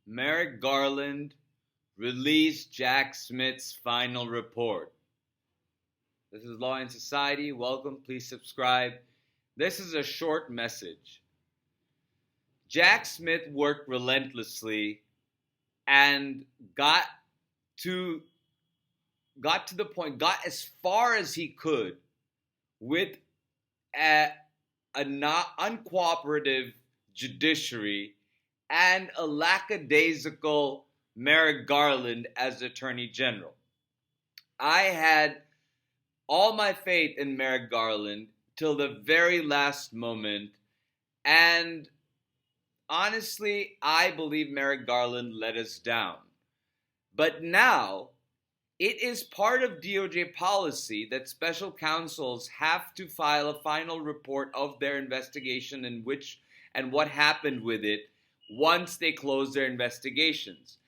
Merrick Garland released Jack Smith's final report. This is Law and Society. Welcome. Please subscribe. This is a short message. Jack Smith worked relentlessly and got to the point, got as far as he could with a not uncooperative judiciary and a lackadaisical Merrick Garland as Attorney General. I had all my faith in Merrick Garland till the very last moment, and honestly, I believe Merrick Garland let us down. But now, it is part of DOJ policy that special counsels have to file a final report of their investigation and what happened with it once they close their investigations.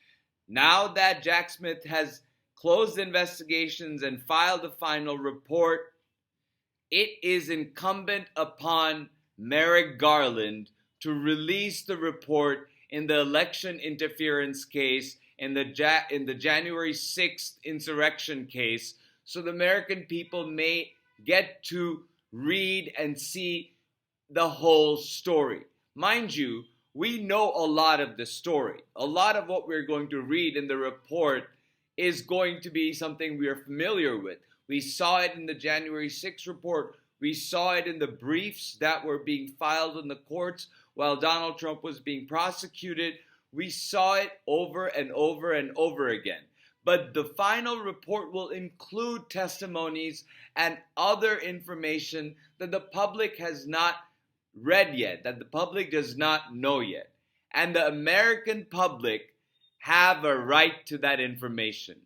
Now that Jack Smith has closed investigations and filed a final report, it is incumbent upon Merrick Garland to release the report in the election interference case, in the January 6th insurrection case, so the American people may get to read and see the whole story. Mind you, we know a lot of the story. A lot of what we're going to read in the report is going to be something we are familiar with. We saw it in the January 6th report. We saw it in the briefs that were being filed in the courts while Donald Trump was being prosecuted. We saw it over and over and over again. But the final report will include testimonies and other information that the public has not read yet, that the public does not know yet. And the American public have a right to that information.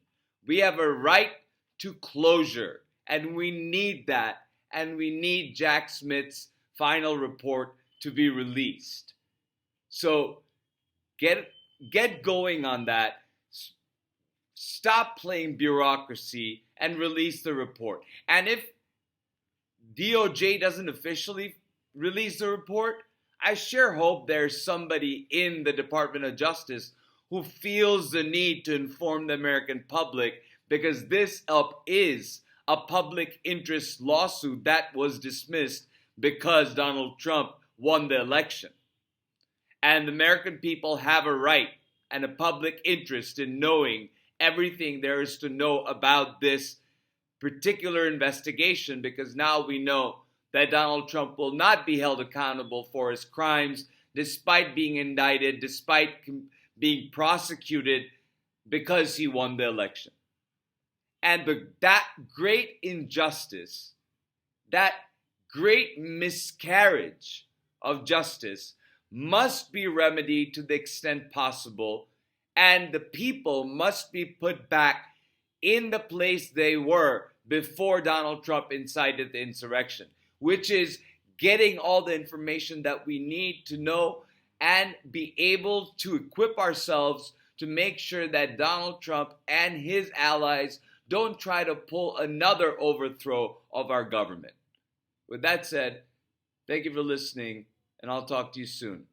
We have a right to closure, and we need that, and we need Jack Smith's final report to be released. So get going on that. Stop playing bureaucracy and release the report. And if DOJ doesn't officially release the report, I sure hope there's somebody in the Department of Justice who feels the need to inform the American public, because this is a public interest lawsuit that was dismissed because Donald Trump won the election. And the American people have a right and a public interest in knowing everything there is to know about this particular investigation, because now we know that Donald Trump will not be held accountable for his crimes despite being indicted, despite being prosecuted, because he won the election. And that great injustice, that great miscarriage of justice must be remedied to the extent possible, and the people must be put back in the place they were before Donald Trump incited the insurrection, which is getting all the information that we need to know and be able to equip ourselves to make sure that Donald Trump and his allies don't try to pull another overthrow of our government. With that said, thank you for listening, and I'll talk to you soon.